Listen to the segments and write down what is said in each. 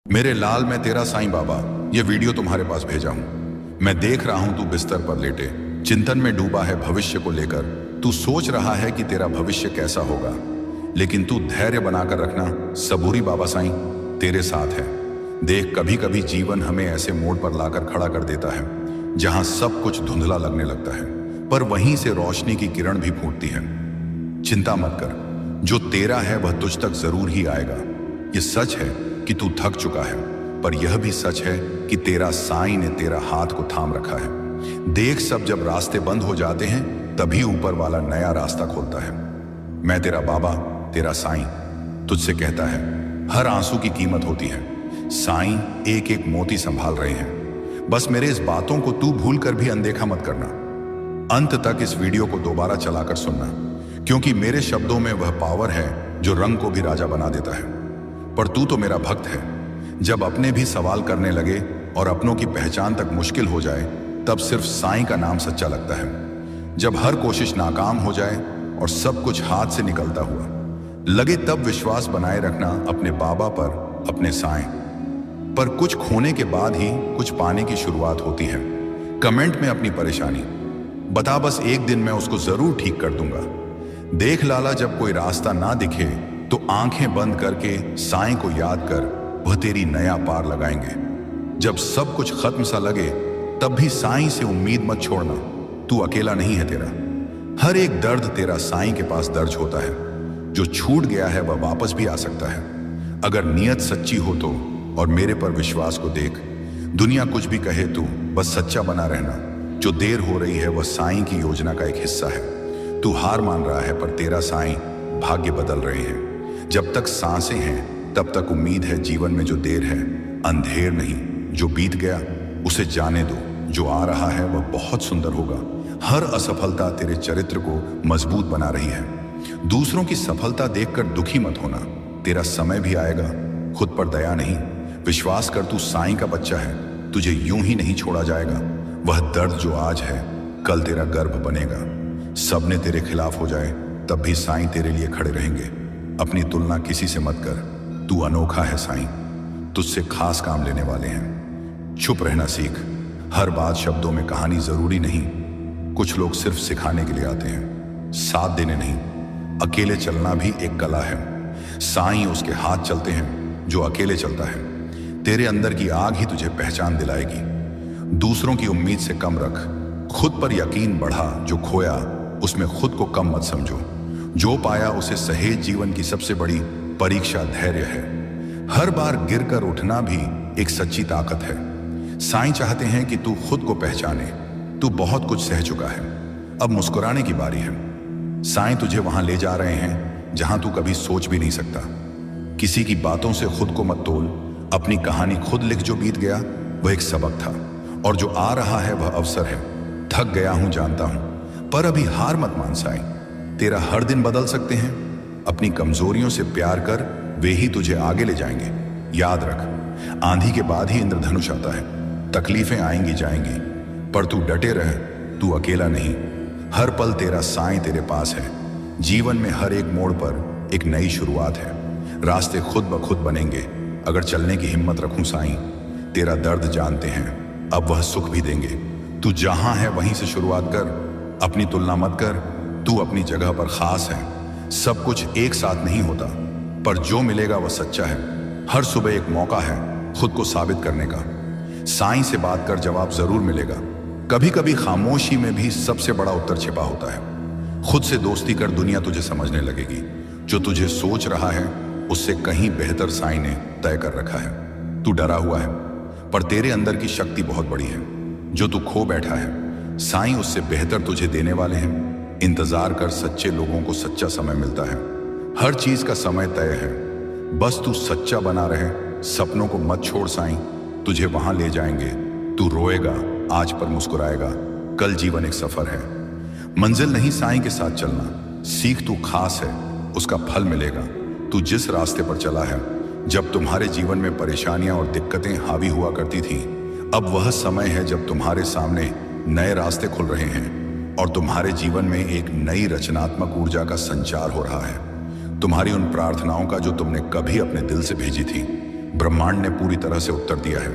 मेरे लाल, मैं तेरा साईं बाबा ये वीडियो तुम्हारे पास भेजा हूं। मैं देख रहा हूं तू बिस्तर पर लेटे चिंतन में डूबा है भविष्य को लेकर। तू सोच रहा है कि तेरा भविष्य कैसा होगा, लेकिन तू धैर्य बनाकर रखना। सबूरी बाबा साईं तेरे साथ है। देख, कभी कभी जीवन हमें ऐसे मोड़ पर लाकर खड़ा कर देता है जहां सब कुछ धुंधला लगने लगता है, पर वहीं से रोशनी की किरण भी फूटती है। चिंता मत कर, जो तेरा है वह तुझ तक जरूर ही आएगा। ये सच है कि तू थक चुका है, पर यह भी सच है कि तेरा साईं ने तेरा हाथ को थाम रखा है। देख, सब जब रास्ते बंद हो जाते हैं तभी ऊपर वाला नया रास्ता खोलता है। मैं तेरा बाबा, तेरा साईं तुझसे कहता है, हर आंसू की कीमत होती है। साईं एक एक मोती संभाल रहे हैं। बस मेरे इस बातों को तू भूल कर भी अनदेखा मत करना। अंत तक इस वीडियो को दोबारा चलाकर सुनना, क्योंकि मेरे शब्दों में वह पावर है जो रंग को भी राजा बना देता है। पर तू तो मेरा भक्त है। जब अपने भी सवाल करने लगे और अपनों की पहचान तक मुश्किल हो जाए, तब सिर्फ साईं का नाम सच्चा लगता है। जब हर कोशिश नाकाम हो जाए और सब कुछ हाथ से निकलता हुआ लगे, तब विश्वास बनाए रखना अपने बाबा पर, अपने साईं पर। कुछ खोने के बाद ही कुछ पाने की शुरुआत होती है। कमेंट में अपनी परेशानी बता, बस एक दिन मैं उसको जरूर ठीक कर दूंगा। देख लाला, जब कोई रास्ता ना दिखे तो आंखें बंद करके साईं को याद कर, वह तेरी नया पार लगाएंगे। जब सब कुछ खत्म सा लगे, तब भी साईं से उम्मीद मत छोड़ना। तू अकेला नहीं है। तेरा हर एक दर्द तेरा साईं के पास दर्ज होता है। जो छूट गया है वह वापस भी आ सकता है, अगर नीयत सच्ची हो तो। और मेरे पर विश्वास को देख, दुनिया कुछ भी कहे, तू बस सच्चा बना रहना। जो देर हो रही है वह साईं की योजना का एक हिस्सा है। तू हार मान रहा है, पर तेरा साईं भाग्य बदल रहे हैं। जब तक सांसें हैं तब तक उम्मीद है। जीवन में जो देर है अंधेर नहीं। जो बीत गया उसे जाने दो, जो आ रहा है वह बहुत सुंदर होगा। हर असफलता तेरे चरित्र को मजबूत बना रही है। दूसरों की सफलता देखकर दुखी मत होना, तेरा समय भी आएगा। खुद पर दया नहीं, विश्वास कर, तू साईं का बच्चा है। तुझे यूं ही नहीं छोड़ा जाएगा। वह दर्द जो आज है कल तेरा गर्व बनेगा। सबने तेरे खिलाफ हो जाए तब भी साईं तेरे लिए खड़े रहेंगे। अपनी तुलना किसी से मत कर, तू अनोखा है। साईं तुझसे खास काम लेने वाले हैं। चुप रहना सीख। हर बात शब्दों में कहानी जरूरी नहीं। कुछ लोग सिर्फ सिखाने के लिए आते हैं, साथ देने नहीं। अकेले चलना भी एक कला है। साईं उसके हाथ चलते हैं जो अकेले चलता है। तेरे अंदर की आग ही तुझे पहचान दिलाएगी। दूसरों की उम्मीद से कम रख, खुद पर यकीन बढ़ा। जो खोया उसमें खुद को कम मत समझो। जो पाया उसे सहेज। जीवन की सबसे बड़ी परीक्षा धैर्य है। हर बार गिरकर उठना भी एक सच्ची ताकत है। साईं चाहते हैं कि तू खुद को पहचाने। तू बहुत कुछ सह चुका है, अब मुस्कुराने की बारी है। साईं तुझे वहां ले जा रहे हैं जहां तू कभी सोच भी नहीं सकता। किसी की बातों से खुद को मत तोल। अपनी कहानी खुद लिख। जो बीत गया वह एक सबक था, और जो आ रहा है वह अवसर है। थक गया हूं जानता हूं, पर अभी हार मत मान। साईं तेरा हर दिन बदल सकते हैं। अपनी कमजोरियों से प्यार कर, वे ही तुझे आगे ले जाएंगे। याद रख, आंधी के बाद ही इंद्रधनुष आता है। तकलीफें आएंगी जाएंगी, पर तू डटे रह। तू अकेला नहीं। हर पल तेरा साईं तेरे पास है। जीवन में हर एक मोड़ पर एक नई शुरुआत है। रास्ते खुद ब खुद बनेंगे अगर चलने की हिम्मत रखूं। साईं तेरा दर्द जानते हैं, अब वह सुख भी देंगे। तू जहां है वहीं से शुरुआत कर। अपनी तुलना मत कर, तू अपनी जगह पर खास है। सब कुछ एक साथ नहीं होता, पर जो मिलेगा वह सच्चा है। हर सुबह एक मौका है खुद को साबित करने का। साईं से बात कर, जवाब जरूर मिलेगा। कभी कभी खामोशी में भी सबसे बड़ा उत्तर छिपा होता है। खुद से दोस्ती कर, दुनिया तुझे समझने लगेगी। जो तुझे सोच रहा है उससे कहीं बेहतर साईं ने तय कर रखा है। तू डरा हुआ है, पर तेरे अंदर की शक्ति बहुत बड़ी है। जो तू खो बैठा है, साईं उससे बेहतर तुझे देने वाले हैं। इंतजार कर, सच्चे लोगों को सच्चा समय मिलता है। हर चीज का समय तय है, बस तू सच्चा बना रहे। सपनों को मत छोड़, साईं तुझे वहां ले जाएंगे। तू रोएगा आज, पर मुस्कुराएगा कल। जीवन एक सफर है, मंजिल नहीं। साईं के साथ चलना सीख। तू खास है, उसका फल मिलेगा। तू जिस रास्ते पर चला है, जब तुम्हारे जीवन में परेशानियां और दिक्कतें हावी हुआ करती थी, अब वह समय है जब तुम्हारे सामने नए रास्ते खुल रहे हैं और तुम्हारे जीवन में एक नई रचनात्मक ऊर्जा का संचार हो रहा है। तुम्हारी उन प्रार्थनाओं का जो तुमने कभी अपने दिल से भेजी थी, ब्रह्मांड ने पूरी तरह से उत्तर दिया है।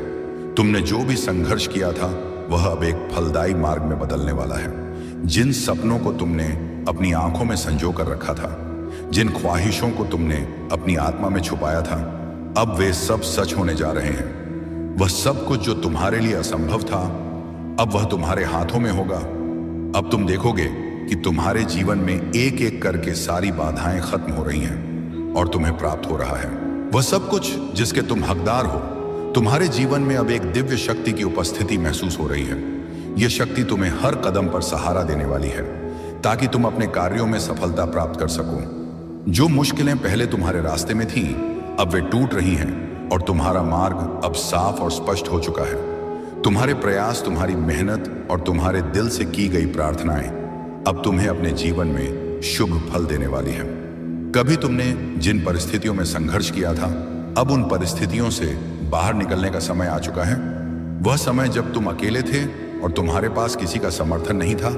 तुमने जो भी संघर्ष किया था वह अब एक फलदायी मार्ग में बदलने वाला है। जिन सपनों को तुमने अपनी आंखों में संजो कर रखा था, जिन ख्वाहिशों को तुमने अपनी आत्मा में छुपाया था, अब वे सब सच होने जा रहे हैं। वह सब कुछ जो तुम्हारे लिए असंभव था, अब वह तुम्हारे हाथों में होगा। अब तुम देखोगे कि तुम्हारे जीवन में एक एक करके सारी बाधाएं खत्म हो रही हैं और तुम्हें प्राप्त हो रहा है वह सब कुछ जिसके तुम हकदार हो। तुम्हारे जीवन में अब एक दिव्य शक्ति की उपस्थिति महसूस हो रही है। यह शक्ति तुम्हें हर कदम पर सहारा देने वाली है ताकि तुम अपने कार्यों में सफलता प्राप्त कर सको। जो मुश्किलें पहले तुम्हारे रास्ते में थीं, अब वे टूट रही हैं और तुम्हारा मार्ग अब साफ और स्पष्ट हो चुका है। तुम्हारे प्रयास, तुम्हारी मेहनत और तुम्हारे दिल से की गई प्रार्थनाएं अब तुम्हें अपने जीवन में शुभ फल देने वाली हैं। कभी तुमने जिन परिस्थितियों में संघर्ष किया था, अब उन परिस्थितियों से बाहर निकलने का समय आ चुका है। वह समय जब तुम अकेले थे और तुम्हारे पास किसी का समर्थन नहीं था,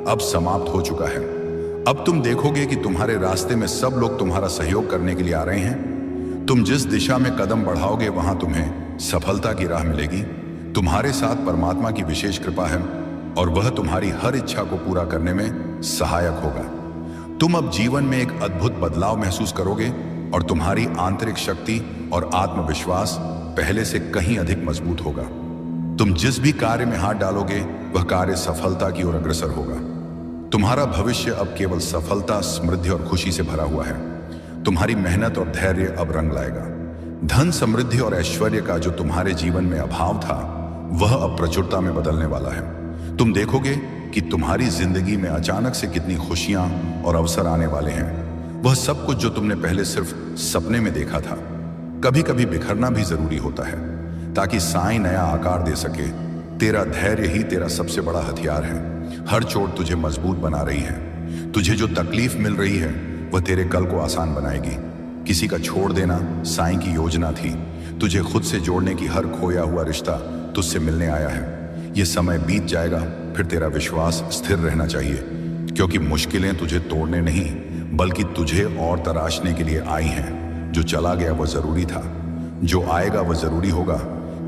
अब समाप्त हो चुका है। अब तुम देखोगे कि तुम्हारे रास्ते में सब लोग तुम्हारा सहयोग करने के लिए आ रहे हैं। तुम जिस दिशा में कदम बढ़ाओगे वहां तुम्हें सफलता की राह मिलेगी। तुम्हारे साथ परमात्मा की विशेष कृपा है और वह तुम्हारी हर इच्छा को पूरा करने में सहायक होगा। तुम अब जीवन में एक अद्भुत बदलाव महसूस करोगे और तुम्हारी आंतरिक शक्ति और आत्मविश्वास पहले से कहीं अधिक मजबूत होगा। तुम जिस भी कार्य में हाथ डालोगे वह कार्य सफलता की ओर अग्रसर होगा। तुम्हारा भविष्य अब केवल सफलता, समृद्धि और खुशी से भरा हुआ है। तुम्हारी मेहनत और धैर्य अब रंग लाएगा। धन, समृद्धि और ऐश्वर्य का जो तुम्हारे जीवन में अभाव था, वह अब प्रचुरता में बदलने वाला है। तुम देखोगे कि तुम्हारी जिंदगी में अचानक से कितनी खुशियां और अवसर आने वाले हैं। वह सब कुछ जो तुमने पहले सिर्फ सपने में देखा था, कभी कभी बिखरना भी जरूरी होता है ताकि साईं नया आकार दे सके। तेरा धैर्य ही तेरा सबसे बड़ा हथियार है। हर चोट तुझे मजबूत बना रही है। तुझे जो तकलीफ मिल रही है वह तेरे कल को आसान बनाएगी। किसी का छोड़ देना साईं की योजना थी। तुझे खुद से जोड़ने की हर खोया हुआ रिश्ता तुझसे मिलने आया है। यह समय बीत जाएगा, फिर तेरा विश्वास स्थिर रहना चाहिए, क्योंकि मुश्किलें तुझे तोड़ने नहीं बल्कि तुझे और तराशने के लिए आई हैं। जो चला गया वह जरूरी था, जो आएगा वह जरूरी होगा।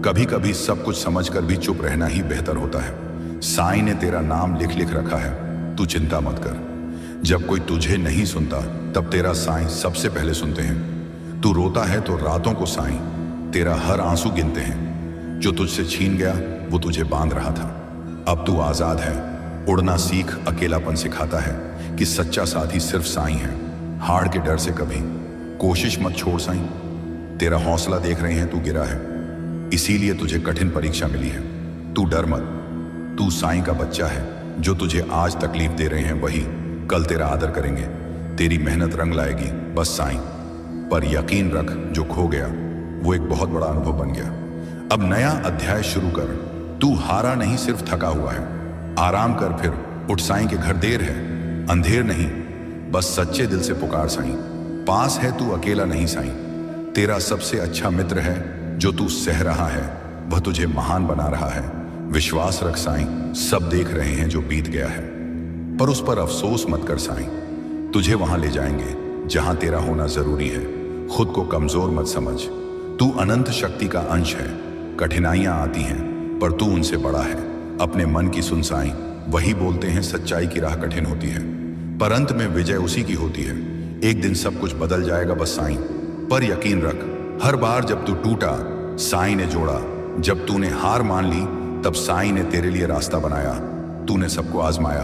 कभी कभी सब कुछ समझकर भी चुप रहना ही बेहतर होता है। साईं ने तेरा नाम लिख लिख रखा है, तू चिंता मत कर। जब कोई तुझे नहीं सुनता तब तेरा साईं सबसे पहले सुनते हैं। तू रोता है तो रातों को साईं तेरा हर आंसू गिनते हैं। जो तुझसे छीन गया वो तुझे बांध रहा था। अब तू आजाद है। उड़ना सीख। अकेलापन सिखाता है कि सच्चा साथी सिर्फ साईं है। हार के डर से कभी कोशिश मत छोड़ साईं। तेरा हौसला देख रहे हैं, तू गिरा है, इसीलिए तुझे कठिन परीक्षा मिली है। तू डर मत। तू साईं का बच्चा है। जो तुझे आज तकलीफ दे रहे हैं वही कल तेरा आदर करेंगे। तेरी मेहनत रंग लाएगी, बस साईं पर यकीन रख। जो खो गया वो एक बहुत बड़ा अनुभव बन गया। अब नया अध्याय शुरू कर। तू हारा नहीं, सिर्फ थका हुआ है। आराम कर, फिर उठ। साईं के घर देर है, अंधेर नहीं, बस सच्चे दिल से पुकार साईं। पास है, तू अकेला नहीं साईं। तेरा सबसे अच्छा मित्र है। जो तू सह रहा है वह तुझे महान बना रहा है। विश्वास रख साईं, सब देख रहे हैं जो बीत गया है, पर उस पर अफसोस मत कर साईं। तुझे वहां ले जाएंगे जहां तेरा होना जरूरी है। खुद को कमजोर मत समझ। तू अनंत शक्ति का अंश है। कठिनाइयां आती हैं पर तू उनसे बड़ा है। अपने मन की सुन साईं। वही बोलते हैं सच्चाई की राह कठिन होती है पर अंत में विजय उसी की होती है। एक दिन सब कुछ बदल जाएगा, बस साईं पर यकीन रख। हर बार जब तू टूटा साईं ने जोड़ा। जब तूने हार मान ली तब साईं ने तेरे लिए रास्ता बनाया। तूने सबको आजमाया,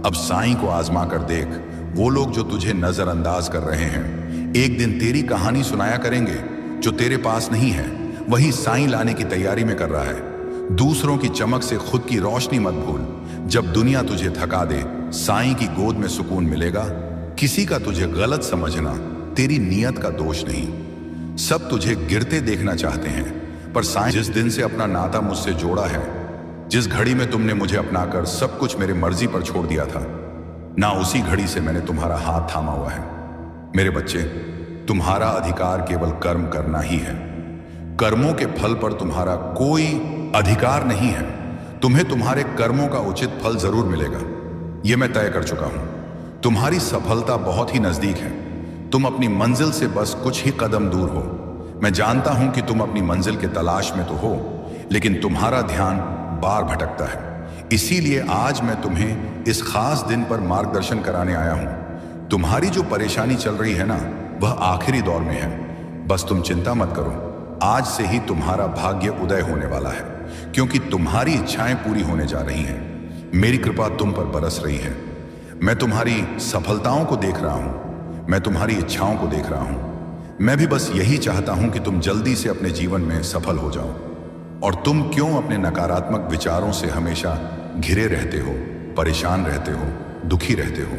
अब साईं को आजमा कर देख। वो लोग जो तुझे नजरअंदाज कर रहे हैं एक दिन तेरी कहानी सुनाया करेंगे। जो तेरे पास नहीं है वही साईं लाने की तैयारी में कर रहा है। दूसरों की चमक से खुद की रोशनी मत भूल। जब दुनिया तुझे थका दे साईं की गोद में सुकून मिलेगा। किसी का तुझे गलत समझना तेरी नीयत का दोष नहीं। सब तुझे गिरते देखना चाहते हैं पर साईं जिस दिन से अपना नाता मुझसे जोड़ा है, जिस घड़ी में तुमने मुझे अपनाकर सब कुछ मेरे मर्जी पर छोड़ दिया था, ना उसी घड़ी से मैंने तुम्हारा हाथ थामा हुआ है। मेरे बच्चे, तुम्हारा अधिकार केवल कर्म करना ही है। कर्मों के फल पर तुम्हारा कोई अधिकार नहीं है। तुम्हें तुम्हारे कर्मों का उचित फल जरूर मिलेगा, यह मैं तय कर चुका हूं। तुम्हारी सफलता बहुत ही नजदीक है। तुम अपनी मंजिल से बस कुछ ही कदम दूर हो। मैं जानता हूं कि तुम अपनी मंजिल के तलाश में तो हो, लेकिन तुम्हारा ध्यान बार भटकता है। इसीलिए आज मैं तुम्हें इस खास दिन पर मार्गदर्शन कराने आया हूं। तुम्हारी जो परेशानी चल रही है ना, वह आखिरी दौर में है। बस तुम चिंता मत करो, आज से ही तुम्हारा भाग्य उदय होने वाला है, क्योंकि तुम्हारी इच्छाएं पूरी होने जा रही हैं। मेरी कृपा तुम पर बरस रही है। मैं तुम्हारी सफलताओं को देख रहा हूं, मैं तुम्हारी इच्छाओं को देख रहा हूं। मैं भी बस यही चाहता हूं कि तुम जल्दी से अपने जीवन में सफल हो जाओ। और तुम क्यों अपने नकारात्मक विचारों से हमेशा घिरे रहते हो, परेशान रहते हो, दुखी रहते हो?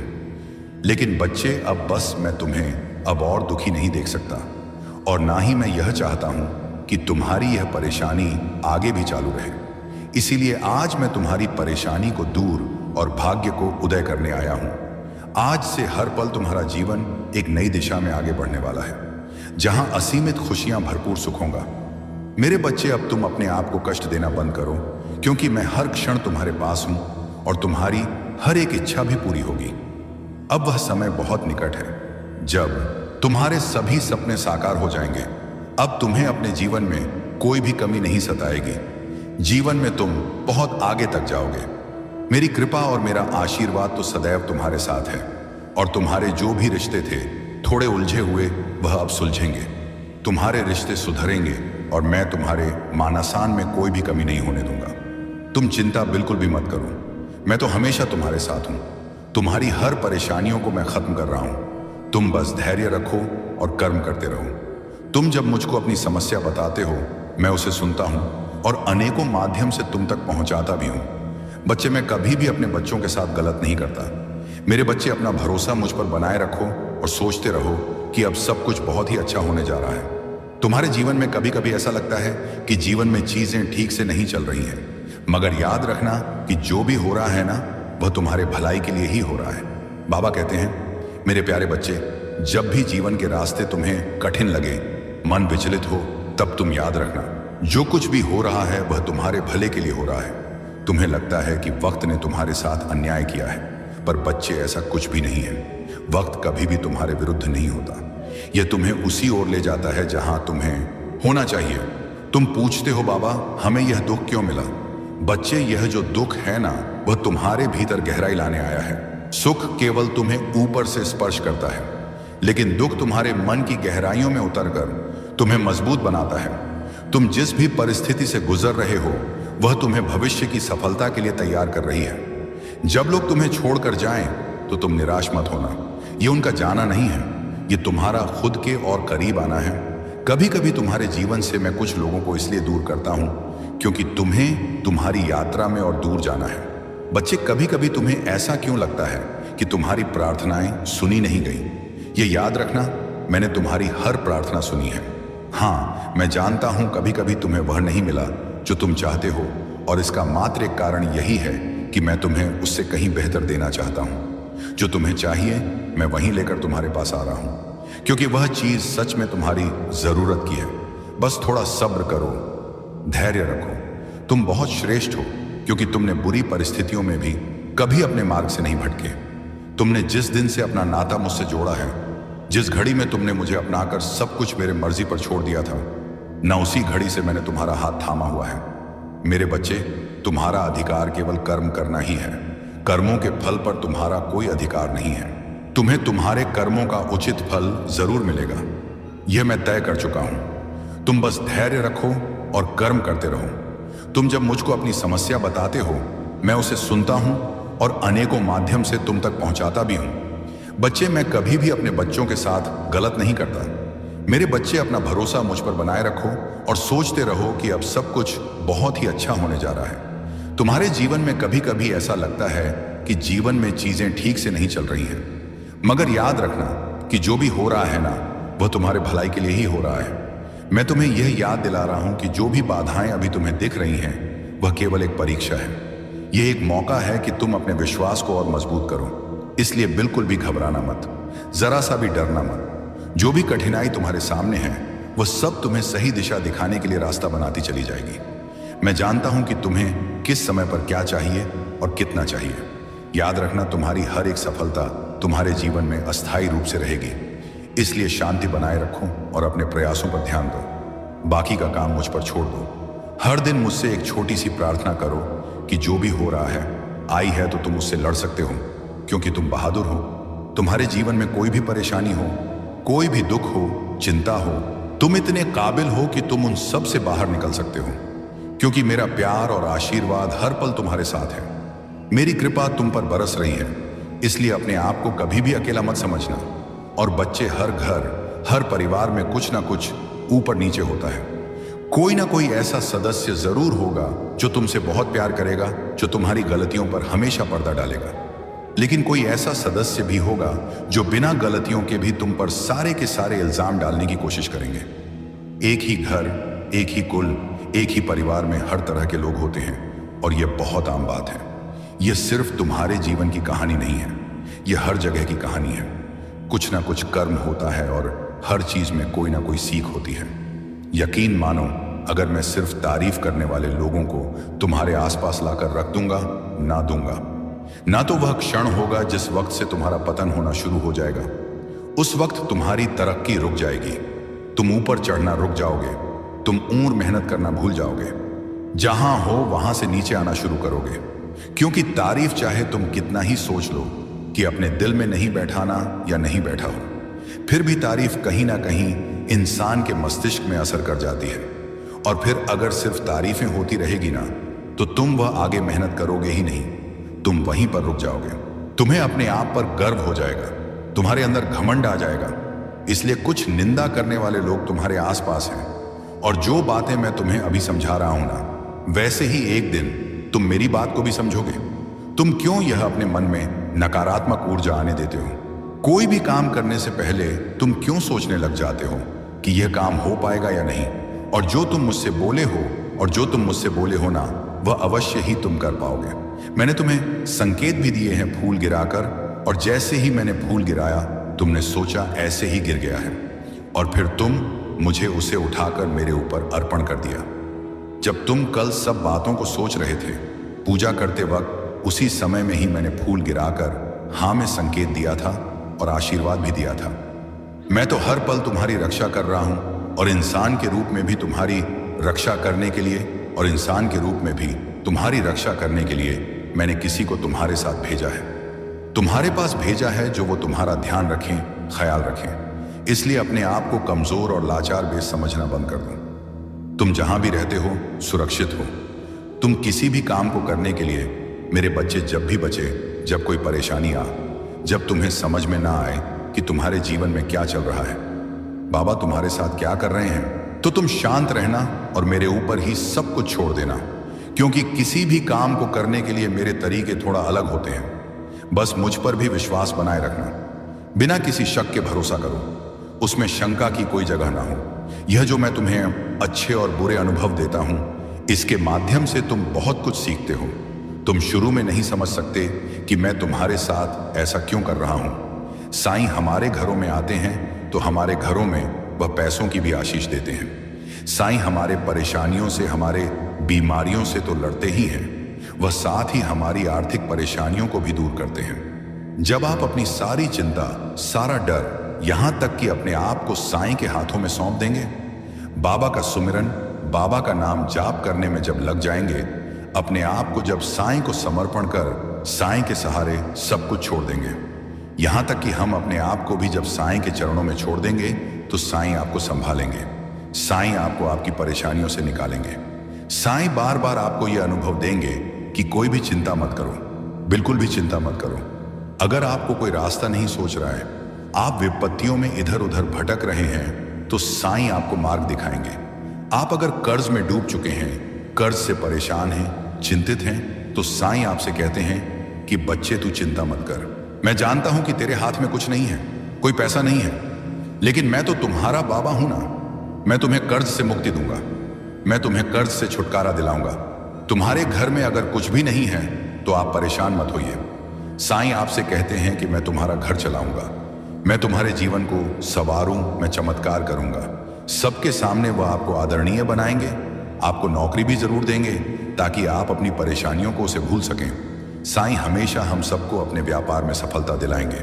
लेकिन बच्चे, अब बस मैं तुम्हें अब और दुखी नहीं देख सकता, और ना ही मैं यह चाहता हूं कि तुम्हारी यह परेशानी आगे भी चालू रहे। इसीलिए आज मैं तुम्हारी परेशानी को दूर और भाग्य को उदय करने आया हूं। आज से हर पल तुम्हारा जीवन एक नई दिशा में आगे बढ़ने वाला है, जहां असीमित खुशियां भरपूर सुख होगा। मेरे बच्चे, अब तुम अपने आप को कष्ट देना बंद करो, क्योंकि मैं हर क्षण तुम्हारे पास हूं और तुम्हारी हर एक इच्छा भी पूरी होगी। अब वह समय बहुत निकट है जब तुम्हारे सभी सपने साकार हो जाएंगे। अब तुम्हें अपने जीवन में कोई भी कमी नहीं सताएगी। जीवन में तुम बहुत आगे तक जाओगे। मेरी कृपा और मेरा आशीर्वाद तो सदैव तुम्हारे साथ है, और तुम्हारे जो भी रिश्ते थे थोड़े उलझे हुए, वह अब सुलझेंगे। तुम्हारे रिश्ते सुधरेंगे और मैं तुम्हारे मानासान में कोई भी कमी नहीं होने दूंगा। तुम चिंता बिल्कुल भी मत करो, मैं तो हमेशा तुम्हारे साथ हूं। तुम्हारी हर परेशानियों को मैं खत्म कर रहा हूं। तुम बस धैर्य रखो और कर्म करते रहो। तुम जब मुझको अपनी समस्या बताते हो, मैं उसे सुनता हूं और अनेकों माध्यम से तुम तक पहुंचाता भी हूं। बच्चे, मैं कभी भी अपने बच्चों के साथ गलत नहीं करता। मेरे बच्चे, अपना भरोसा मुझ पर बनाए रखो और सोचते रहो कि अब सब कुछ बहुत ही अच्छा होने जा रहा है। तुम्हारे जीवन में कभी कभी ऐसा लगता है कि जीवन में चीजें ठीक से नहीं चल रही हैं, मगर याद रखना कि जो भी हो रहा है ना, वह तुम्हारे भलाई के लिए ही हो रहा है। बाबा कहते हैं, मेरे प्यारे बच्चे, जब भी जीवन के रास्ते तुम्हें कठिन लगे, मन विचलित हो, तब तुम याद रखना, जो कुछ भी हो रहा है वह तुम्हारे भले के लिए हो रहा है। तुम्हें लगता है कि वक्त ने तुम्हारे साथ अन्याय किया है, पर बच्चे, ऐसा कुछ भी नहीं है। वक्त कभी भी तुम्हारे विरुद्ध नहीं होता। यह तुम्हें उसी ओर ले जाता है जहां तुम्हें होना चाहिए। तुम पूछते हो, बाबा हमें यह दुख क्यों मिला? बच्चे, यह जो दुख है ना, वह तुम्हारे भीतर गहराई लाने आया है। सुख केवल तुम्हें ऊपर से स्पर्श करता है, लेकिन दुख तुम्हारे मन की गहराइयों में उतरकर तुम्हें मजबूत बनाता है। तुम जिस भी परिस्थिति से गुजर रहे हो, वह तुम्हें भविष्य की सफलता के लिए तैयार कर रही है। जब लोग तुम्हें छोड़कर जाएं, तो तुम निराश मत होना। ये उनका जाना नहीं है, ये तुम्हारा खुद के और करीब आना है। कभी कभी तुम्हारे जीवन से मैं कुछ लोगों को इसलिए दूर करता हूं क्योंकि तुम्हें तुम्हारी यात्रा में और दूर जाना है। बच्चे, कभी कभी तुम्हें ऐसा क्यों लगता है कि तुम्हारी प्रार्थनाएं सुनी नहीं गई? ये याद रखना, मैंने तुम्हारी हर प्रार्थना सुनी है। हाँ, मैं जानता हूं कभी कभी तुम्हें वह नहीं मिला जो तुम चाहते हो, और इसका मात्र एक कारण यही है कि मैं तुम्हें उससे कहीं बेहतर देना चाहता हूं। जो तुम्हें चाहिए, मैं वहीं लेकर तुम्हारे पास आ रहा हूं, क्योंकि वह चीज सच में तुम्हारी जरूरत की है। बस थोड़ा सब्र करो, धैर्य रखो। तुम बहुत श्रेष्ठ हो, क्योंकि तुमने बुरी परिस्थितियों में भी कभी अपने मार्ग से नहीं भटके। तुमने जिस दिन से अपना नाता मुझसे जोड़ा है, जिस घड़ी में तुमने मुझे अपनाकर सब कुछ मेरे मर्जी पर छोड़ दिया था, न उसी घड़ी से मैंने तुम्हारा हाथ थामा हुआ है। मेरे बच्चे, तुम्हारा अधिकार केवल कर्म करना ही है। कर्मों के फल पर तुम्हारा कोई अधिकार नहीं है। तुम्हें तुम्हारे कर्मों का उचित फल जरूर मिलेगा, यह मैं तय कर चुका हूं। तुम बस धैर्य रखो और कर्म करते रहो। तुम जब मुझको अपनी समस्या बताते हो, मैं उसे सुनता हूं और अनेकों माध्यम से तुम तक पहुंचाता भी हूं। बच्चे, मैं कभी भी अपने बच्चों के साथ गलत नहीं करता। मेरे बच्चे, अपना भरोसा मुझ पर बनाए रखो और सोचते रहो कि अब सब कुछ बहुत ही अच्छा होने जा रहा है। तुम्हारे जीवन में कभी कभी ऐसा लगता है कि जीवन में चीजें ठीक से नहीं चल रही हैं, मगर याद रखना कि जो भी हो रहा है ना, वह तुम्हारे भलाई के लिए ही हो रहा है। मैं तुम्हें यह याद दिला रहा हूं कि जो भी बाधाएं अभी तुम्हें दिख रही हैं, वह केवल एक परीक्षा है। यह एक मौका है कि तुम अपने विश्वास को और मजबूत करो। इसलिए बिल्कुल भी घबराना मत, जरा सा भी डरना मत। जो भी कठिनाई तुम्हारे सामने है, वह सब तुम्हें सही दिशा दिखाने के लिए रास्ता बनाती चली जाएगी। मैं जानता हूं कि तुम्हें किस समय पर क्या चाहिए और कितना चाहिए। याद रखना, तुम्हारी हर एक सफलता तुम्हारे जीवन में अस्थायी रूप से रहेगी। इसलिए शांति बनाए रखो और अपने प्रयासों पर ध्यान दो। बाकी का काम मुझ पर छोड़ दो। हर दिन मुझसे एक छोटी सी प्रार्थना करो कि जो भी हो रहा है, आई है तो तुम उससे लड़ सकते हो, क्योंकि तुम बहादुर हो। तुम्हारे जीवन में कोई भी परेशानी हो, कोई भी दुख हो, चिंता हो, तुम इतने काबिल हो कि तुम उन सब से बाहर निकल सकते हो, क्योंकि मेरा प्यार और आशीर्वाद हर पल तुम्हारे साथ है। मेरी कृपा तुम पर बरस रही है, इसलिए अपने आप को कभी भी अकेला मत समझना। और बच्चे, हर घर, हर परिवार में कुछ ना कुछ ऊपर नीचे होता है। कोई ना कोई ऐसा सदस्य जरूर होगा जो तुमसे बहुत प्यार करेगा, जो तुम्हारी गलतियों पर हमेशा पर्दा डालेगा। लेकिन कोई ऐसा सदस्य भी होगा जो बिना गलतियों के भी तुम पर सारे के सारे इल्जाम डालने की कोशिश करेंगे। एक ही घर, एक ही कुल, एक ही परिवार में हर तरह के लोग होते हैं, और यह बहुत आम बात है। यह सिर्फ तुम्हारे जीवन की कहानी नहीं है, यह हर जगह की कहानी है। कुछ ना कुछ कर्म होता है और हर चीज में कोई ना कोई सीख होती है। यकीन मानो, अगर मैं सिर्फ तारीफ करने वाले लोगों को तुम्हारे आसपास लाकर रख दूंगा, ना तो वह क्षण होगा जिस वक्त से तुम्हारा पतन होना शुरू हो जाएगा। उस वक्त तुम्हारी तरक्की रुक जाएगी, तुम ऊपर चढ़ना रुक जाओगे, तुम और मेहनत करना भूल जाओगे। जहां हो वहां से नीचे आना शुरू करोगे, क्योंकि तारीफ चाहे तुम कितना ही सोच लो कि अपने दिल में नहीं बैठाना या नहीं बैठा हो, फिर भी तारीफ कहीं ना कहीं इंसान के मस्तिष्क में असर कर जाती है। और फिर अगर सिर्फ तारीफें होती रहेगी ना, तो तुम वह आगे मेहनत करोगे ही नहीं, तुम वहीं पर रुक जाओगे। तुम्हें अपने आप पर गर्व हो जाएगा, तुम्हारे अंदर घमंड आ जाएगा। इसलिए कुछ निंदा करने वाले लोग तुम्हारे आसपास हैं, और जो बातें मैं तुम्हें अभी समझा रहा हूं ना, वैसे ही एक दिन तुम मेरी बात को भी समझोगे। तुम क्यों यह अपने मन में नकारात्मक ऊर्जा आने देते हो? कोई भी काम करने से पहले तुम क्यों सोचने लग जाते हो कि यह काम हो पाएगा या नहीं? और जो तुम मुझसे बोले हो ना, वह अवश्य ही तुम कर पाओगे। मैंने तुम्हें संकेत भी दिए हैं फूल गिराकर, और जैसे ही मैंने फूल गिराया, तुमने सोचा ऐसे ही गिर गया है, और फिर तुम मुझे उसे उठाकर मेरे ऊपर अर्पण कर दिया। जब तुम कल सब बातों को सोच रहे थे, पूजा करते वक्त, उसी समय में ही मैंने फूल गिराकर हाँ में संकेत दिया था और आशीर्वाद भी दिया था। मैं तो हर पल तुम्हारी रक्षा कर रहा हूं, और इंसान के रूप में भी तुम्हारी रक्षा करने के लिए मैंने किसी को तुम्हारे साथ भेजा है, तुम्हारे पास भेजा है, जो वो तुम्हारा ध्यान रखें, ख्याल रखें। इसलिए अपने आप को कमजोर और लाचार बेस समझना बंद कर दो। तुम जहां भी रहते हो, सुरक्षित हो। तुम किसी भी काम को करने के लिए, मेरे बच्चे, जब भी बचे, जब कोई परेशानी आ, जब तुम्हें समझ में ना आए कि तुम्हारे जीवन में क्या चल रहा है, बाबा तुम्हारे साथ क्या कर रहे हैं, तो तुम शांत रहना और मेरे ऊपर ही सब कुछ छोड़ देना, क्योंकि किसी भी काम को करने के लिए मेरे तरीके थोड़ा अलग होते हैं। बस मुझ पर भी विश्वास बनाए रखना, बिना किसी शक के भरोसा करो, उसमें शंका की कोई जगह ना हो। यह जो मैं तुम्हें अच्छे और बुरे अनुभव देता हूं, इसके माध्यम से तुम बहुत कुछ सीखते हो। तुम शुरू में नहीं समझ सकते कि मैं तुम्हारे साथ ऐसा क्यों कर रहा हूं। साईं हमारे घरों में आते हैं तो हमारे घरों में वह पैसों की भी आशीष देते हैं। साईं हमारे परेशानियों से, हमारे बीमारियों से तो लड़ते ही हैं, वह साथ ही हमारी आर्थिक परेशानियों को भी दूर करते हैं। जब आप अपनी सारी चिंता, सारा डर, यहां तक कि अपने आप को साईं के हाथों में सौंप देंगे, बाबा का सुमिरन, बाबा का नाम जाप करने में जब लग जाएंगे, अपने आप को जब साईं को समर्पण कर साईं के सहारे सब कुछ छोड़ देंगे, यहां तक कि हम अपने आप को भी जब साईं के चरणों में छोड़ देंगे, तो साईं आपको संभालेंगे, साईं आपको आपकी परेशानियों से निकालेंगे। साईं बार बार आपको यह अनुभव देंगे कि कोई भी चिंता मत करो, बिल्कुल भी चिंता मत करो। अगर आपको कोई रास्ता नहीं सोच रहा है, आप विपत्तियों में इधर उधर भटक रहे हैं, तो साईं आपको मार्ग दिखाएंगे। आप अगर कर्ज में डूब चुके हैं, कर्ज से परेशान हैं, चिंतित हैं, तो साईं आपसे कहते हैं कि बच्चे, तू चिंता मत कर। मैं जानता हूं कि तेरे हाथ में कुछ नहीं है, कोई पैसा नहीं है, लेकिन मैं तो तुम्हारा बाबा हूं ना। मैं तुम्हें कर्ज से मुक्ति दूंगा, मैं तुम्हें कर्ज से छुटकारा दिलाऊंगा। तुम्हारे घर में अगर कुछ भी नहीं है तो आप परेशान मत होइए। साईं आपसे कहते हैं कि मैं तुम्हारा घर चलाऊंगा, मैं तुम्हारे जीवन को संवारूं, मैं चमत्कार करूंगा। सबके सामने वह आपको आदरणीय बनाएंगे, आपको नौकरी भी जरूर देंगे ताकि आप अपनी परेशानियों को उसे भूल सकें। साईं हमेशा हम सबको अपने व्यापार में सफलता दिलाएंगे।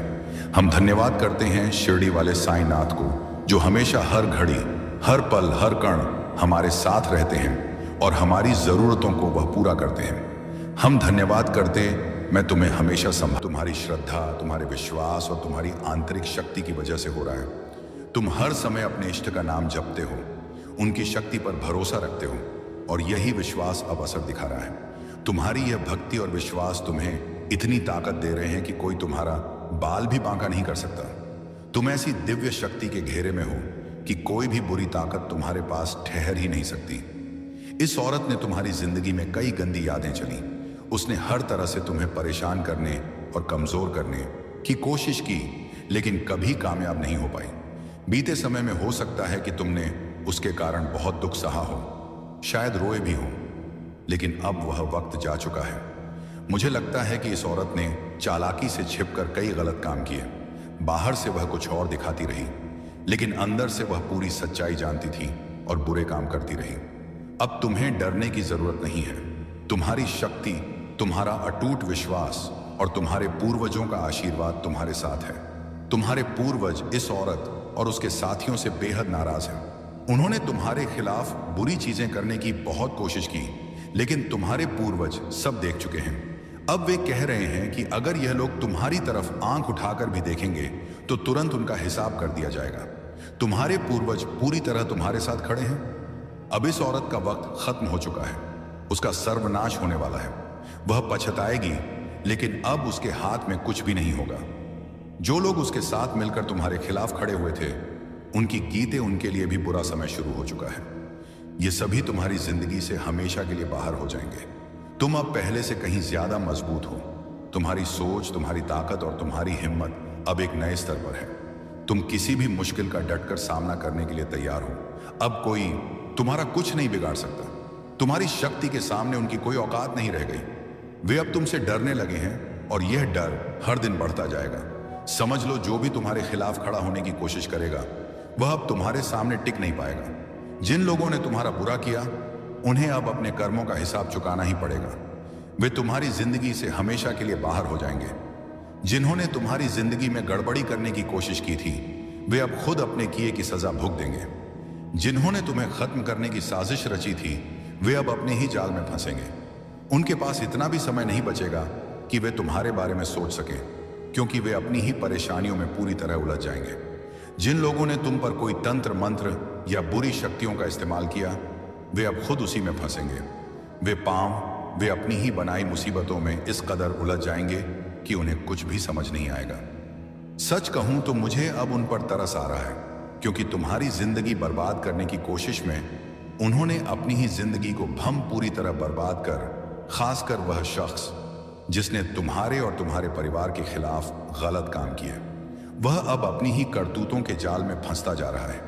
हम धन्यवाद करते हैं शिरडी वाले साईनाथ को, जो हमेशा हर घड़ी, हर पल, हर कण हमारे साथ रहते हैं और हमारी ज़रूरतों को वह पूरा करते हैं। हम धन्यवाद करते मैं तुम्हें हमेशा संभाल। तुम्हारी श्रद्धा, तुम्हारे विश्वास और तुम्हारी आंतरिक शक्ति की वजह से हो रहा है। तुम हर समय अपने इष्ट का नाम जपते हो, उनकी शक्ति पर भरोसा रखते हो और यही विश्वास अब असर दिखा रहा है। तुम्हारी यह भक्ति और विश्वास तुम्हें इतनी ताकत दे रहे हैं कि कोई तुम्हारा बाल भी बांका नहीं कर सकता। तुम ऐसी दिव्य शक्ति के घेरे में हो कि कोई भी बुरी ताकत तुम्हारे पास ठहर ही नहीं सकती। इस औरत ने तुम्हारी जिंदगी में कई गंदी यादें चली। उसने हर तरह से तुम्हें परेशान करने और कमजोर करने की कोशिश की, लेकिन कभी कामयाब नहीं हो पाई। बीते समय में हो सकता है कि तुमने उसके कारण बहुत दुख सहा हो, शायद रोए भी हो, लेकिन अब वह वक्त जा चुका है। मुझे लगता है कि इस औरत ने चालाकी से छिपकर कई गलत काम किए। बाहर से वह कुछ और दिखाती रही, लेकिन अंदर से वह पूरी सच्चाई जानती थी और बुरे काम करती रही। अब तुम्हें डरने की जरूरत नहीं है। तुम्हारी शक्ति, तुम्हारा अटूट विश्वास और तुम्हारे पूर्वजों का आशीर्वाद तुम्हारे साथ है। तुम्हारे पूर्वज इस औरत और उसके साथियों से बेहद नाराज हैं। उन्होंने तुम्हारे खिलाफ बुरी चीजें करने की बहुत कोशिश की, लेकिन तुम्हारे पूर्वज सब देख चुके हैं। अब वे कह रहे हैं कि अगर यह लोग तुम्हारी तरफ आंख उठाकर भी देखेंगे तो तुरंत उनका हिसाब कर दिया जाएगा। तुम्हारे पूर्वज पूरी तरह तुम्हारे साथ खड़े हैं। अब इस औरत का वक्त खत्म हो चुका है। उसका सर्वनाश होने वाला है। वह पछताएगी, लेकिन अब उसके हाथ में कुछ भी नहीं होगा। जो लोग उसके साथ मिलकर तुम्हारे खिलाफ खड़े हुए थे, उनकी गीते उनके लिए भी बुरा समय शुरू हो चुका है। ये सभी तुम्हारी जिंदगी से हमेशा के लिए बाहर हो जाएंगे। तुम अब पहले से कहीं ज्यादा मजबूत हो। तुम्हारी सोच, तुम्हारी ताकत और तुम्हारी हिम्मत अब एक नए स्तर पर है। तुम किसी भी मुश्किल का डटकर सामना करने के लिए तैयार हो। अब कोई तुम्हारा कुछ नहीं बिगाड़ सकता। तुम्हारी शक्ति के सामने उनकी कोई औकात नहीं रह गई। वे अब तुमसे डरने लगे हैं और यह डर हर दिन बढ़ता जाएगा। समझ लो, जो भी तुम्हारे खिलाफ खड़ा होने की कोशिश करेगा वह अब तुम्हारे सामने टिक नहीं पाएगा। जिन लोगों ने तुम्हारा बुरा किया, उन्हें अब अपने कर्मों का हिसाब चुकाना ही पड़ेगा। वे तुम्हारी जिंदगी से हमेशा के लिए बाहर हो जाएंगे। जिन्होंने तुम्हारी जिंदगी में गड़बड़ी करने की कोशिश की थी, वे अब खुद अपने किए की सजा भुगत देंगे। जिन्होंने तुम्हें खत्म करने की साजिश रची थी, वे अब अपने ही जाल में फंसेंगे। उनके पास इतना भी समय नहीं बचेगा कि वे तुम्हारे बारे में सोच सकें, क्योंकि वे अपनी ही परेशानियों में पूरी तरह उलझ जाएंगे। जिन लोगों ने तुम पर कोई तंत्र मंत्र या बुरी शक्तियों का इस्तेमाल किया, वे अब खुद उसी में फंसेंगे। वे अपनी ही बनाई मुसीबतों में इस कदर उलझ जाएंगे कि उन्हें कुछ भी समझ नहीं आएगा। सच कहूं तो मुझे अब उन पर तरस आ रहा है, क्योंकि तुम्हारी जिंदगी बर्बाद करने की कोशिश में उन्होंने अपनी ही जिंदगी को भम पूरी तरह बर्बाद कर, खासकर वह शख्स जिसने तुम्हारे और तुम्हारे परिवार के खिलाफ गलत काम किए, वह अब अपनी ही करतूतों के जाल में फंसता जा रहा है,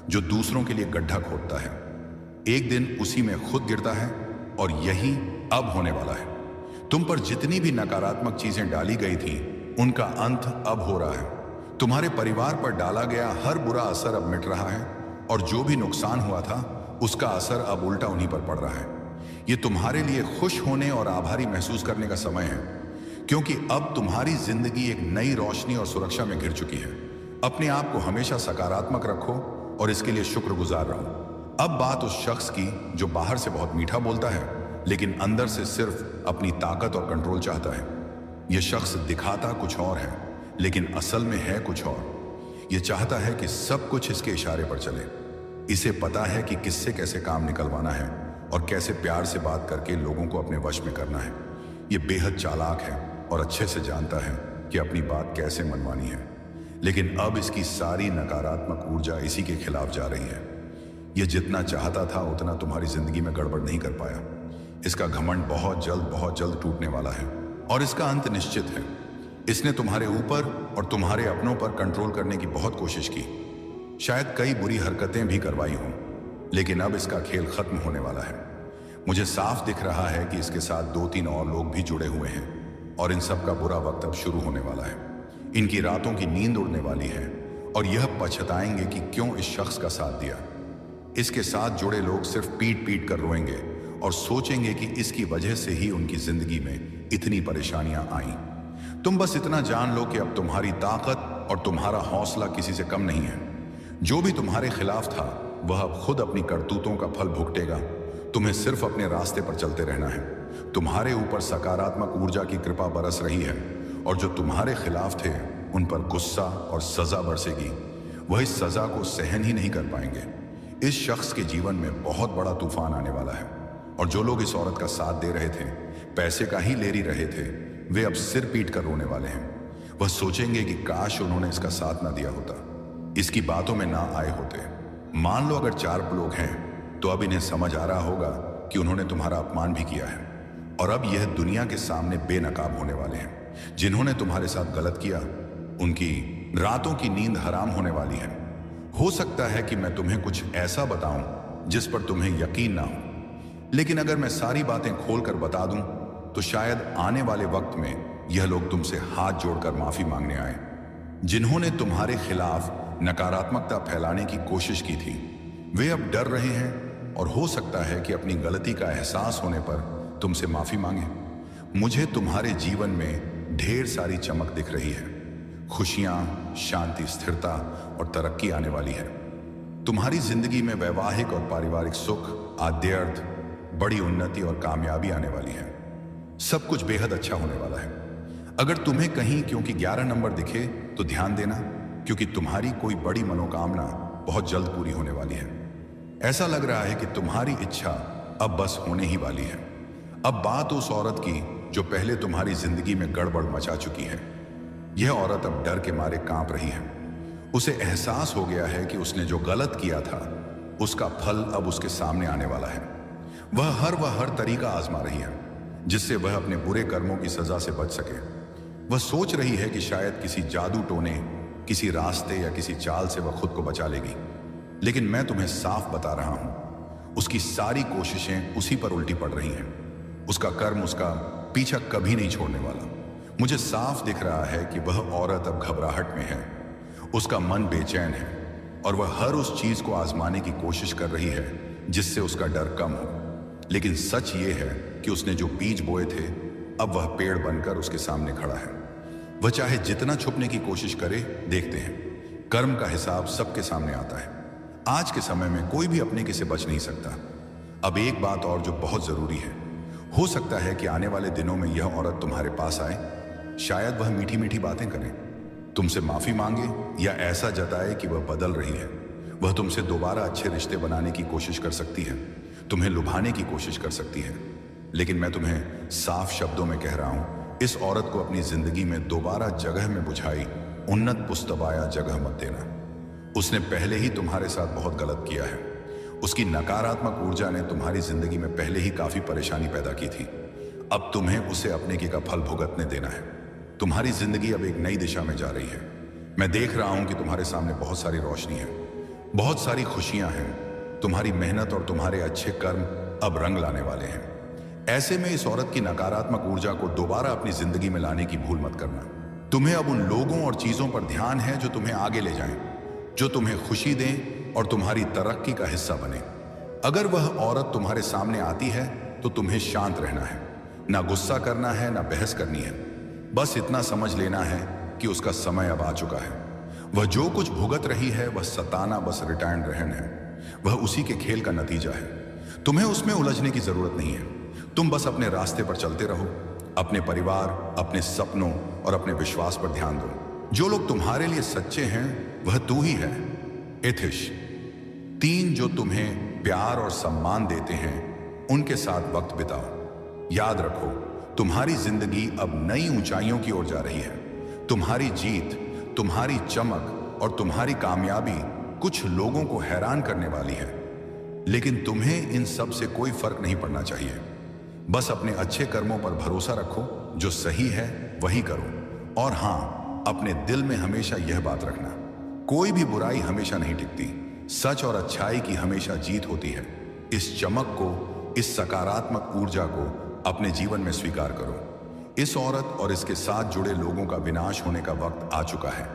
जो दूसरों के लिए गड्ढा खोदता है, एक दिन उसी में खुद गिरता है। और यही अब होने वाला है। तुम पर जितनी भी नकारात्मक चीजें डाली गई थी, उनका अंत अब हो रहा है। तुम्हारे परिवार पर डाला गया हर बुरा असर अब मिट रहा है, और जो भी नुकसान हुआ था उसका असर अब उल्टा उन्हीं पर पड़ रहा है। ये तुम्हारे लिए खुश होने और आभारी महसूस करने का समय है, क्योंकि अब तुम्हारी जिंदगी एक नई रोशनी और सुरक्षा में घिर चुकी है। अपने आप को हमेशा सकारात्मक रखो और इसके लिए शुक्रगुजार रहो। अब बात उस शख्स की जो बाहर से बहुत मीठा बोलता है, लेकिन अंदर से सिर्फ अपनी ताकत और कंट्रोल चाहता है। यह शख्स दिखाता कुछ और है, लेकिन असल में है कुछ और। यह चाहता है कि सब कुछ इसके इशारे पर चले। इसे पता है कि किससे कैसे काम निकलवाना है और कैसे प्यार से बात करके लोगों को अपने वश में करना है। यह बेहद चालाक है और अच्छे से जानता है कि अपनी बात कैसे मनवानी है, लेकिन अब इसकी सारी नकारात्मक ऊर्जा इसी के खिलाफ जा रही है। यह जितना चाहता था उतना तुम्हारी जिंदगी में गड़बड़ नहीं कर पाया। इसका घमंड बहुत जल्द टूटने वाला है और इसका अंत निश्चित है। इसने तुम्हारे ऊपर और तुम्हारे अपनों पर कंट्रोल करने की बहुत कोशिश की, शायद कई बुरी हरकतें भी करवाई हों, लेकिन अब इसका खेल खत्म होने वाला है। मुझे साफ दिख रहा है कि इसके साथ 2-3 और लोग भी जुड़े हुए हैं और इन सब का बुरा वक्त अब शुरू होने वाला है। इनकी रातों की नींद उड़ने वाली है और यह पछताएंगे कि क्यों इस शख्स का साथ दिया। इसके साथ जुड़े लोग सिर्फ पीट पीट कर रोएंगे और सोचेंगे कि इसकी वजह से ही उनकी जिंदगी में इतनी परेशानियां आईं। तुम बस इतना जान लो कि अब तुम्हारी ताकत और तुम्हारा हौसला किसी से कम नहीं है। जो भी तुम्हारे खिलाफ था वह अब खुद अपनी करतूतों का फल भुगतेगा। तुम्हें सिर्फ अपने रास्ते पर चलते रहना है। तुम्हारे ऊपर सकारात्मक ऊर्जा की कृपा बरस रही है और जो तुम्हारे खिलाफ थे उन पर गुस्सा और सजा बरसेगी। वह इस सजा को सहन ही नहीं कर पाएंगे। इस शख्स के जीवन में बहुत बड़ा तूफान आने वाला है और जो लोग इस औरत का साथ दे रहे थे, पैसे का ही लेरी रहे थे, वे अब सिर पीट कर रोने वाले हैं। वह सोचेंगे कि काश उन्होंने इसका साथ ना दिया होता, इसकी बातों में ना आए होते। मान लो अगर 4 लोग हैं तो अब इन्हें समझ आ रहा होगा कि उन्होंने तुम्हारा अपमान भी किया है और अब यह दुनिया के सामने बेनकाब होने वाले हैं। जिन्होंने तुम्हारे साथ गलत किया उनकी रातों की नींद हराम होने वाली है। हो सकता है कि मैं तुम्हें कुछ ऐसा बताऊं जिस पर तुम्हें यकीन ना हो, लेकिन अगर मैं सारी बातें खोलकर बता दूं तो शायद आने वाले वक्त में यह लोग तुमसे हाथ जोड़कर माफी मांगने आए। जिन्होंने तुम्हारे खिलाफ नकारात्मकता फैलाने की कोशिश की थी वे अब डर रहे हैं और हो सकता है कि अपनी गलती का एहसास होने पर तुमसे माफी मांगे। मुझे तुम्हारे जीवन में ढेर सारी चमक दिख रही है। खुशियां, शांति, स्थिरता और तरक्की आने वाली है। तुम्हारी जिंदगी में वैवाहिक और पारिवारिक सुख, आद्यर्थ, बड़ी उन्नति और कामयाबी आने वाली है। सब कुछ बेहद अच्छा होने वाला है। अगर तुम्हें कहीं क्योंकि 11 नंबर दिखे तो ध्यान देना, क्योंकि तुम्हारी कोई बड़ी मनोकामना बहुत जल्द पूरी होने वाली है। ऐसा लग रहा है कि तुम्हारी इच्छा अब बस होने ही वाली है। अब बात उस औरत की जो पहले तुम्हारी जिंदगी में गड़बड़ मचा चुकी है। यह औरत अब डर के मारे कांप रही है। उसे एहसास हो गया है कि उसने जो गलत किया था उसका फल अब उसके सामने आने वाला है। वह हर तरीका आजमा रही है जिससे वह अपने बुरे कर्मों की सजा से बच सके। वह सोच रही है कि शायद किसी जादू टोने, किसी रास्ते या किसी चाल से वह खुद को बचा लेगी, लेकिन मैं तुम्हें साफ बता रहा हूं उसकी सारी कोशिशें उसी पर उल्टी पड़ रही हैं। उसका कर्म उसका पीछा कभी नहीं छोड़ने वाला। मुझे साफ दिख रहा है कि वह औरत अब घबराहट में है। उसका मन बेचैन है और वह हर उस चीज को आजमाने की कोशिश कर रही है जिससे उसका डर कम हो। लेकिन सच ये है कि उसने जो बीज बोए थे अब वह पेड़ बनकर उसके सामने खड़ा है। वह चाहे जितना छुपने की कोशिश करे, देखते हैं कर्म का हिसाब सबके सामने आता है। आज के समय में कोई भी अपने किसे बच नहीं सकता। अब एक बात और जो बहुत जरूरी है, हो सकता है कि आने वाले दिनों में यह औरत तुम्हारे पास आए। शायद वह मीठी मीठी बातें करे, तुमसे माफी मांगे या ऐसा जताए कि वह बदल रही है। वह तुमसे दोबारा अच्छे रिश्ते बनाने की कोशिश कर सकती है, तुम्हें लुभाने की कोशिश कर सकती है। लेकिन मैं तुम्हें साफ शब्दों में कह रहा हूं, इस औरत को अपनी जिंदगी में दोबारा जगह में बुझाई उन्नत पुस्तबाया जगह मत देना। उसने पहले ही तुम्हारे साथ बहुत गलत किया है। उसकी नकारात्मक ऊर्जा ने तुम्हारी जिंदगी में पहले ही काफी परेशानी पैदा की थी। अब तुम्हें उसे अपने की का फल भुगतने देना है। तुम्हारी जिंदगी अब एक नई दिशा में जा रही है। मैं देख रहा हूं कि तुम्हारे सामने बहुत सारी रोशनी है, बहुत सारी खुशियां हैं। तुम्हारी मेहनत और तुम्हारे अच्छे कर्म अब रंग लाने वाले हैं। ऐसे में इस औरत की नकारात्मक ऊर्जा को दोबारा अपनी जिंदगी में लाने की भूल मत करना। तुम्हें अब उन लोगों और चीजों पर ध्यान है जो तुम्हें आगे ले जाएं, जो तुम्हें खुशी दें और तुम्हारी तरक्की का हिस्सा बने। अगर वह औरत तुम्हारे सामने आती है तो तुम्हें शांत रहना है, ना गुस्सा करना है, ना बहस करनी है। बस इतना समझ लेना है कि उसका समय अब आ चुका है। वह जो कुछ भुगत रही है वह सताना बस रिटायर्ड रहन है। वह उसी के खेल का नतीजा है। तुम्हें उसमें उलझने की जरूरत नहीं है। तुम बस अपने रास्ते पर चलते रहो। अपने परिवार, अपने सपनों और अपने विश्वास पर ध्यान दो। जो लोग तुम्हारे लिए सच्चे हैं वह तू ही है। एथिश 3 जो तुम्हें प्यार और सम्मान देते हैं उनके साथ वक्त बिताओ। याद रखो, तुम्हारी जिंदगी अब नई ऊंचाइयों की ओर जा रही है। तुम्हारी जीत, तुम्हारी चमक और तुम्हारी कामयाबी कुछ लोगों को हैरान करने वाली है, लेकिन तुम्हें इन सब से कोई फर्क नहीं पड़ना चाहिए। बस अपने अच्छे कर्मों पर भरोसा रखो। जो सही है वही करो। और हां, अपने दिल में हमेशा यह बात रखना, कोई भी बुराई हमेशा नहीं टिकती। सच और अच्छाई की हमेशा जीत होती है। इस चमक को, इस सकारात्मक ऊर्जा को अपने जीवन में स्वीकार करो। इस औरत और इसके साथ जुड़े लोगों का विनाश होने का वक्त आ चुका है।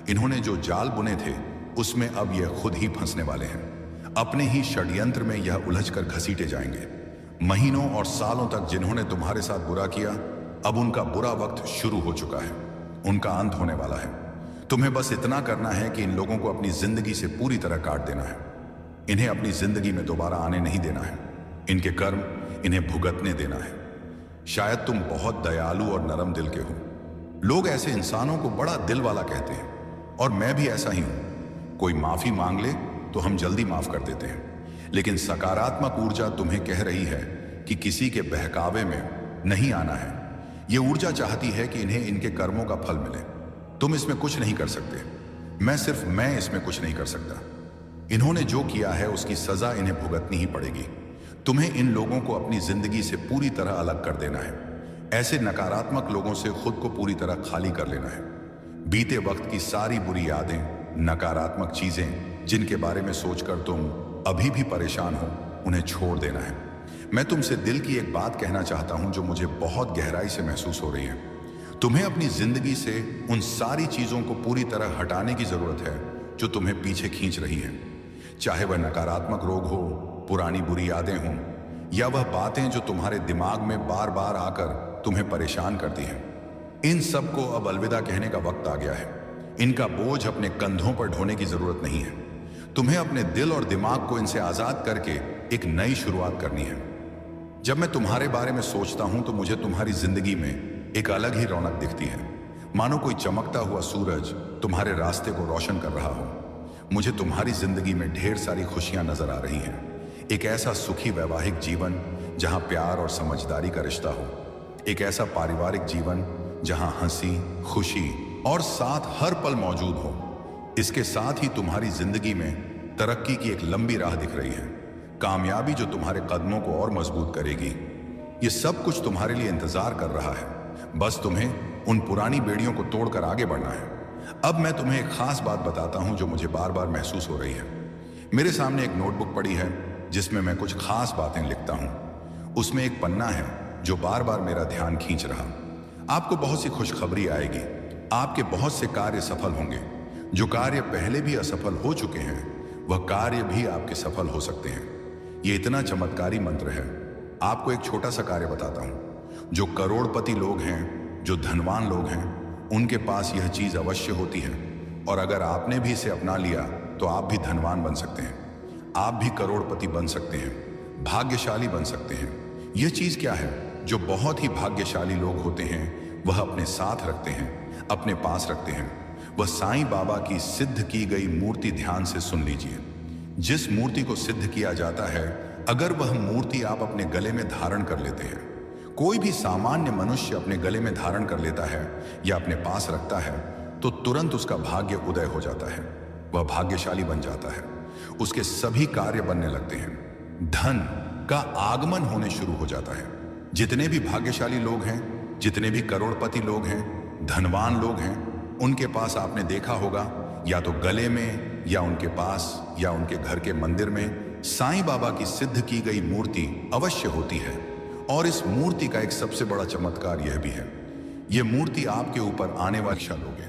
इन्होंने जो जाल बुने थे उसमें अब यह खुद ही फंसने वाले हैं। अपने ही षड्यंत्र में यह उलझकर घसीटे जाएंगे। महीनों और सालों तक जिन्होंने तुम्हारे साथ बुरा किया अब उनका बुरा वक्त शुरू हो चुका है, उनका अंत होने वाला है। तुम्हें बस इतना करना है कि इन लोगों को अपनी जिंदगी से पूरी तरह काट देना है। इन्हें अपनी जिंदगी में दोबारा आने नहीं देना है। इनके कर्म इन्हें भुगतने देना है। शायद तुम बहुत दयालु और नरम दिल के हो। लोग ऐसे इंसानों को बड़ा दिल वाला कहते हैं, और मैं भी ऐसा ही हूं। कोई माफी मांग ले तो हम जल्दी माफ कर देते हैं, लेकिन सकारात्मक ऊर्जा तुम्हें कह रही है कि किसी के बहकावे में नहीं आना है। यह ऊर्जा चाहती है कि इन्हें इनके कर्मों का फल मिले। तुम इसमें कुछ नहीं कर सकते। मैं इसमें कुछ नहीं कर सकता। इन्होंने जो किया है उसकी सजा इन्हें भुगतनी ही पड़ेगी। तुम्हें इन लोगों को अपनी जिंदगी से पूरी तरह अलग कर देना है। ऐसे नकारात्मक लोगों से खुद को पूरी तरह खाली कर लेना है। बीते वक्त की सारी बुरी यादें, नकारात्मक चीजें जिनके बारे में सोचकर तुम अभी भी परेशान हो, उन्हें छोड़ देना है। मैं तुमसे दिल की एक बात कहना चाहता हूं जो मुझे बहुत गहराई से महसूस हो रही है। तुम्हें अपनी जिंदगी से उन सारी चीजों को पूरी तरह हटाने की जरूरत है जो तुम्हें पीछे खींच रही हैं। चाहे वह नकारात्मक रोग हो, पुरानी बुरी यादें हों, या वह बातें जो तुम्हारे दिमाग में बार बार आकर तुम्हें परेशान करती हैं। इन सब को अब अलविदा कहने का वक्त आ गया है। इनका बोझ अपने कंधों पर ढोने की जरूरत नहीं है। तुम्हें अपने दिल और दिमाग को इनसे आजाद करके एक नई शुरुआत करनी है। जब मैं तुम्हारे बारे में सोचता हूं तो मुझे तुम्हारी जिंदगी में एक अलग ही रौनक दिखती है, मानो कोई चमकता हुआ सूरज तुम्हारे रास्ते को रोशन कर रहा हो। मुझे तुम्हारी जिंदगी में ढेर सारी खुशियां नजर आ रही हैं। एक ऐसा सुखी वैवाहिक जीवन जहां प्यार और समझदारी का रिश्ता हो। एक ऐसा पारिवारिक जीवन जहां हंसी, खुशी और साथ हर पल मौजूद हो। इसके साथ ही तुम्हारी जिंदगी में तरक्की की एक लंबी राह दिख रही है, कामयाबी जो तुम्हारे कदमों को और मजबूत करेगी। ये सब कुछ तुम्हारे लिए इंतजार कर रहा है। बस तुम्हें उन पुरानी बेड़ियों को तोड़कर आगे बढ़ना है। अब मैं तुम्हें एक खास बात बताता हूं जो मुझे बार बार महसूस हो रही है। मेरे सामने एक नोटबुक पड़ी है जिसमें मैं कुछ खास बातें लिखता हूं। उसमें एक पन्ना है जो बार बार मेरा ध्यान खींच रहा। आपको बहुत सी खुशखबरी आएगी। आपके बहुत से कार्य सफल होंगे। जो कार्य पहले भी असफल हो चुके हैं, वह कार्य भी आपके सफल हो सकते हैं। यह इतना चमत्कारी मंत्र है। आपको एक छोटा सा कार्य बताता हूं। जो करोड़पति लोग हैं, जो धनवान लोग हैं, उनके पास यह चीज अवश्य होती है, और अगर आपने भी इसे अपना लिया तो आप भी धनवान बन सकते हैं। आप भी करोड़पति बन सकते हैं, भाग्यशाली बन सकते हैं। यह चीज क्या है जो बहुत ही भाग्यशाली लोग होते हैं वह अपने साथ रखते हैं, अपने पास रखते हैं? वह साईं बाबा की सिद्ध की गई मूर्ति ध्यान से सुन लीजिए। जिस मूर्ति को सिद्ध किया जाता है, अगर वह मूर्ति आप अपने गले में धारण कर लेते हैं, कोई भी सामान्य मनुष्य अपने गले में धारण कर लेता है या अपने पास रखता है, तो तुरंत उसका भाग्य उदय हो जाता है। वह भाग्यशाली बन जाता है। उसके सभी कार्य बनने लगते हैं। धन का आगमन होने शुरू हो जाता है। जितने भी भाग्यशाली लोग हैं, जितने भी करोड़पति लोग हैं, धनवान लोग हैं, उनके पास आपने देखा होगा या तो गले में या उनके पास या उनके घर के मंदिर में साईं बाबा की सिद्ध की गई मूर्ति अवश्य होती है। और इस मूर्ति का एक सबसे बड़ा चमत्कार यह भी है, यह मूर्ति आपके ऊपर आने वाली लोगे।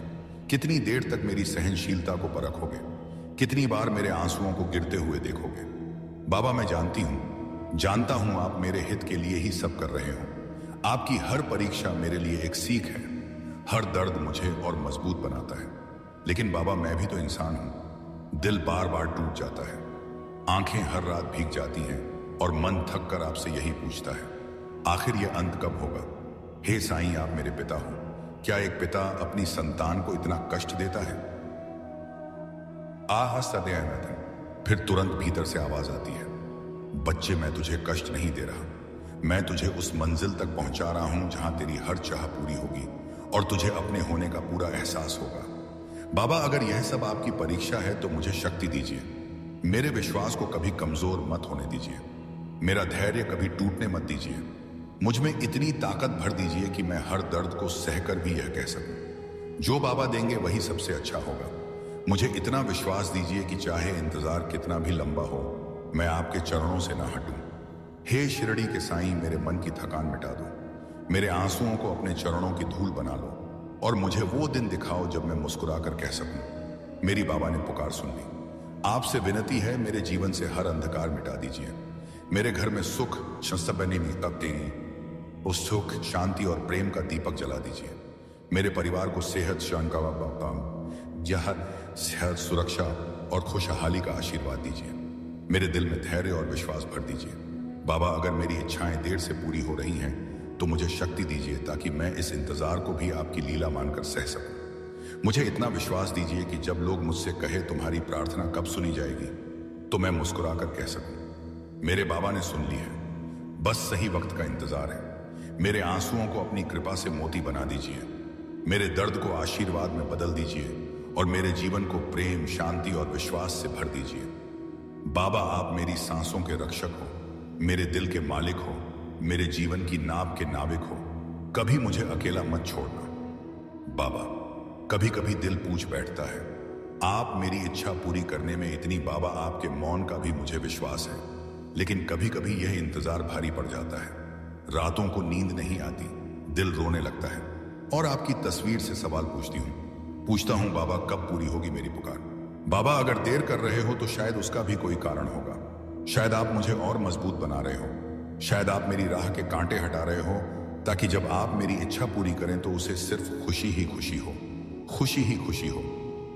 कितनी देर तक मेरी सहनशीलता को परखोगे? कितनी बार मेरे आंसुओं को गिरते हुए देखोगे? बाबा, मैं जानता हूं आप मेरे हित के लिए ही सब कर रहे हो। आपकी हर परीक्षा मेरे लिए एक सीख है। हर दर्द मुझे और मजबूत बनाता है। लेकिन बाबा, मैं भी तो इंसान हूं। दिल बार बार टूट जाता है, आंखें हर रात भीग जाती हैं और मन थक कर आपसे यही पूछता है, आखिर यह अंत कब होगा? हे साईं, आप मेरे पिता हो। क्या एक पिता अपनी संतान को इतना कष्ट देता है? आह सदैव। फिर तुरंत भीतर से आवाज आती है, बच्चे, मैं तुझे कष्ट नहीं दे रहा। मैं तुझे उस मंजिल तक पहुंचा रहा हूं जहां तेरी हर चाह पूरी होगी और तुझे अपने होने का पूरा एहसास होगा। बाबा, अगर यह सब आपकी परीक्षा है तो मुझे शक्ति दीजिए। मेरे विश्वास को कभी कमजोर मत होने दीजिए। मेरा धैर्य कभी टूटने मत दीजिए। मुझ में इतनी ताकत भर दीजिए कि मैं हर दर्द को सहकर भी यह कह सकूं, जो बाबा देंगे वही सबसे अच्छा होगा। मुझे इतना विश्वास दीजिए कि चाहे इंतजार कितना भी लंबा हो, मैं आपके चरणों से ना हटूं। हे शिरडी के साईं, मेरे मन की थकान मिटा दो। मेरे आंसुओं को अपने चरणों की धूल बना लो और मुझे वो दिन दिखाओ जब मैं मुस्कुरा कर कह सकूं, मेरी बाबा ने पुकार सुन ली। आपसे विनती है, मेरे जीवन से हर अंधकार मिटा दीजिए। मेरे घर में सुख शस्तबनी करते उस सुख, शांति और प्रेम का दीपक जला दीजिए। मेरे परिवार को सेहत, सेहत, सुरक्षा और खुशहाली का आशीर्वाद दीजिए। मेरे दिल में धैर्य और विश्वास भर दीजिए। बाबा, अगर मेरी इच्छाएं देर से पूरी हो रही हैं तो मुझे शक्ति दीजिए ताकि मैं इस इंतजार को भी आपकी लीला मानकर सह सकूं। मुझे इतना विश्वास दीजिए कि जब लोग मुझसे कहे तुम्हारी प्रार्थना कब सुनी जाएगी, तो मैं मुस्कुराकर कह सकूं, मेरे बाबा ने सुन ली है, बस सही वक्त का इंतजार है। मेरे आंसुओं को अपनी कृपा से मोती बना दीजिए, मेरे दर्द को आशीर्वाद में बदल दीजिए और मेरे जीवन को प्रेम, शांति और विश्वास से भर दीजिए। बाबा, आप मेरी सांसों के रक्षक हो, मेरे दिल के मालिक हो, मेरे जीवन की नाव के नाविक हो। कभी मुझे अकेला मत छोड़ना। बाबा, कभी कभी दिल पूछ बैठता है, आप मेरी इच्छा पूरी करने में इतनी, बाबा आपके मौन का भी मुझे विश्वास है, लेकिन कभी कभी यह इंतजार भारी पड़ जाता है। रातों को नींद नहीं आती, दिल रोने लगता है और आपकी तस्वीर से सवाल पूछता हूं, बाबा कब पूरी होगी मेरी पुकार। बाबा, अगर देर कर रहे हो तो शायद उसका भी कोई कारण होगा। शायद आप मुझे और मजबूत बना रहे हो, शायद आप मेरी राह के कांटे हटा रहे हो ताकि जब आप मेरी इच्छा पूरी करें तो उसे सिर्फ खुशी ही खुशी हो, खुशी ही खुशी हो।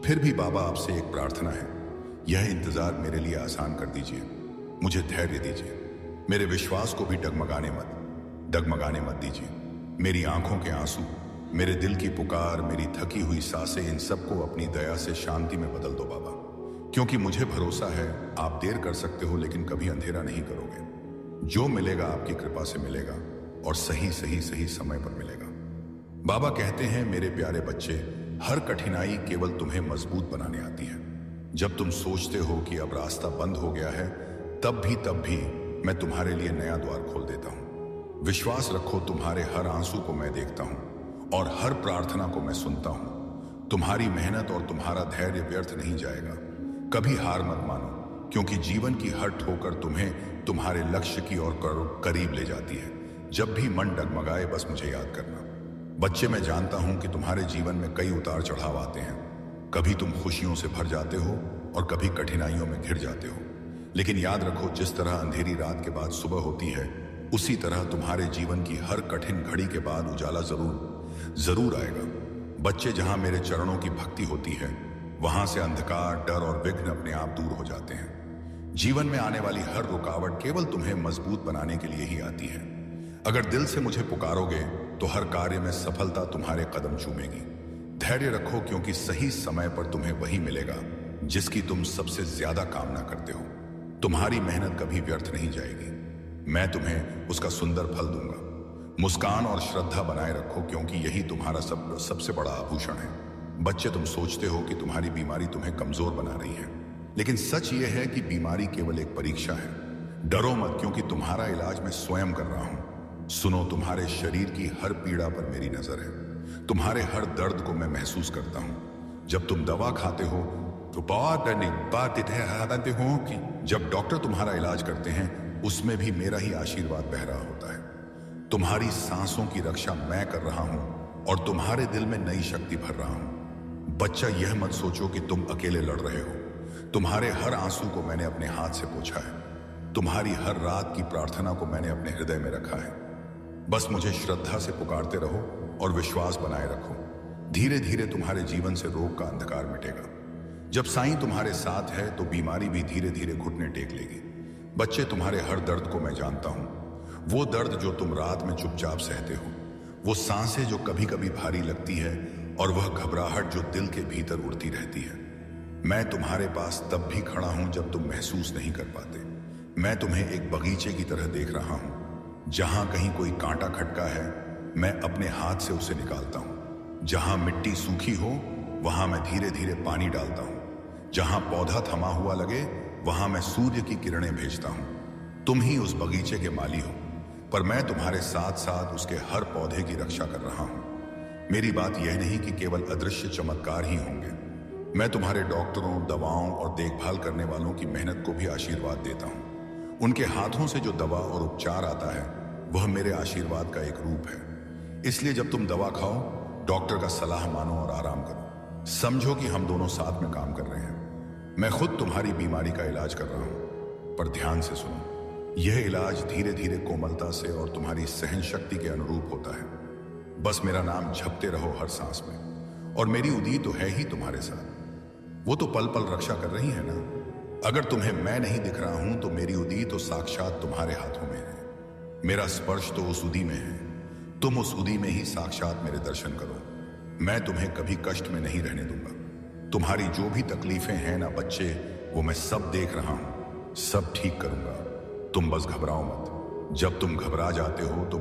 फिर भी बाबा, आपसे एक प्रार्थना है, यह इंतजार मेरे लिए आसान कर दीजिए, मुझे धैर्य दीजिए। मेरे विश्वास को भी डगमगाने मत दीजिए। मेरी आंखों के आंसू, मेरे दिल की पुकार, मेरी थकी हुई सांसें, इन सबको अपनी दया से शांति में बदल दो बाबा, क्योंकि मुझे भरोसा है आप देर कर सकते हो लेकिन कभी अंधेरा नहीं करोगे। जो मिलेगा आपकी कृपा से मिलेगा और सही समय पर मिलेगा। बाबा कहते हैं, मेरे प्यारे बच्चे, हर कठिनाई केवल तुम्हें मजबूत बनाने आती है। जब तुम सोचते हो कि अब रास्ता बंद हो गया है, तब भी मैं तुम्हारे लिए नया द्वार खोल देता हूं। विश्वास रखो, तुम्हारे हर आंसू को मैं देखता हूं और हर प्रार्थना को मैं सुनता हूं। तुम्हारी मेहनत और तुम्हारा धैर्य व्यर्थ नहीं जाएगा। कभी हार मत मानो, क्योंकि जीवन की हर ठोकर तुम्हें तुम्हारे लक्ष्य की ओर करीब ले जाती है। जब भी मन डगमगाए, बस मुझे याद करना। बच्चे, मैं जानता हूं कि तुम्हारे जीवन में कई उतार चढ़ाव आते हैं। कभी तुम खुशियों से भर जाते हो और कभी कठिनाइयों में घिर जाते हो, लेकिन याद रखो, जिस तरह अंधेरी रात के बाद सुबह होती है, उसी तरह तुम्हारे जीवन की हर कठिन घड़ी के बाद उजाला जरूर आएगा। बच्चे, जहां मेरे चरणों की भक्ति होती है, वहां से अंधकार, डर और विघ्न अपने आप दूर हो जाते हैं। जीवन में आने वाली हर रुकावट केवल तुम्हें मजबूत बनाने के लिए ही आती है। अगर दिल से मुझे पुकारोगे तो हर कार्य में सफलता तुम्हारे कदम चूमेगी। धैर्य रखो, क्योंकि सही समय पर तुम्हें वही मिलेगा जिसकी तुम सबसे ज्यादा कामना करते हो। तुम्हारी मेहनत कभी व्यर्थ नहीं जाएगी, मैं तुम्हें उसका सुंदर फल दूंगा। मुस्कान और श्रद्धा बनाए रखो, क्योंकि यही तुम्हारा सबसे बड़ा आभूषण है। बच्चे, तुम सोचते हो कि तुम्हारी बीमारी तुम्हें कमजोर बना रही है, लेकिन सच यह है कि बीमारी केवल एक परीक्षा है। डरो मत, क्योंकि तुम्हारा इलाज मैं स्वयं कर रहा हूं। सुनो, तुम्हारे शरीर की हर पीड़ा पर मेरी नजर है, तुम्हारे हर दर्द को मैं महसूस करता हूं। जब तुम दवा खाते हो तो जब डॉक्टर तुम्हारा इलाज करते हैं, उसमें भी मेरा ही आशीर्वाद बह रहा होता है। तुम्हारी सांसों की रक्षा मैं कर रहा हूं और तुम्हारे दिल में नई शक्ति भर रहा हूं। बच्चा, यह मत सोचो कि तुम अकेले लड़ रहे हो। तुम्हारे हर आंसू को मैंने अपने हाथ से पोंछा है। तुम्हारी हर रात की प्रार्थना को मैंने अपने हृदय में रखा है। बस मुझे श्रद्धा से पुकारते रहो और विश्वास बनाए रखो। धीरे धीरे तुम्हारे जीवन से रोग का अंधकार मिटेगा। जब साईं तुम्हारे साथ है तो बीमारी भी धीरे धीरे घुटने टेक लेगी। बच्चे, तुम्हारे हर दर्द को मैं जानता हूं। वो दर्द जो तुम रात में चुपचाप सहते हो, वो सांसें जो कभी कभी भारी लगती है और वह घबराहट जो दिल के भीतर उड़ती रहती है। मैं तुम्हारे पास तब भी खड़ा हूं जब तुम महसूस नहीं कर पाते। मैं तुम्हें एक बगीचे की तरह देख रहा हूं। जहां कहीं कोई कांटा खटका है, मैं अपने हाथ से उसे निकालता हूं। जहां मिट्टी सूखी हो, वहां मैं धीरे धीरे पानी डालता हूं। जहां पौधा थमा हुआ लगे, वहां मैं सूर्य की किरणें भेजता हूं। तुम ही उस बगीचे के माली हो, पर मैं तुम्हारे साथ साथ उसके हर पौधे की रक्षा कर रहा हूं। मेरी बात यह नहीं कि केवल अदृश्य चमत्कार ही होंगे। मैं तुम्हारे डॉक्टरों, दवाओं और देखभाल करने वालों की मेहनत को भी आशीर्वाद देता हूं। उनके हाथों से जो दवा और उपचार आता है, वह मेरे आशीर्वाद का एक रूप है। इसलिए जब तुम दवा खाओ, डॉक्टर का सलाह मानो और आराम करो। समझो कि हम दोनों साथ में काम कर रहे हैं। मैं खुद तुम्हारी बीमारी का इलाज कर रहा हूं, पर ध्यान से सुनो। यह इलाज धीरे धीरे कोमलता से और तुम्हारी सहन शक्ति के अनुरूप होता है। बस मेरा नाम जपते रहो हर सांस में, और मेरी उदी तो है ही तुम्हारे साथ। वो तो पल पल रक्षा कर रही है ना। अगर तुम्हें मैं नहीं दिख रहा हूं तो मेरी उदी तो साक्षात तुम्हारे हाथों में है। मेरा स्पर्श तो उस उदी में है। तुम उस उदी में ही साक्षात मेरे दर्शन करो। मैं तुम्हें कभी कष्ट में नहीं रहने दूंगा। तुम्हारी जो भी तकलीफें हैं ना बच्चे, वो मैं सब देख रहा हूं, सब ठीक करूंगा। तुम बस घबराओ मत। जब तुम घबरा जाते हो तो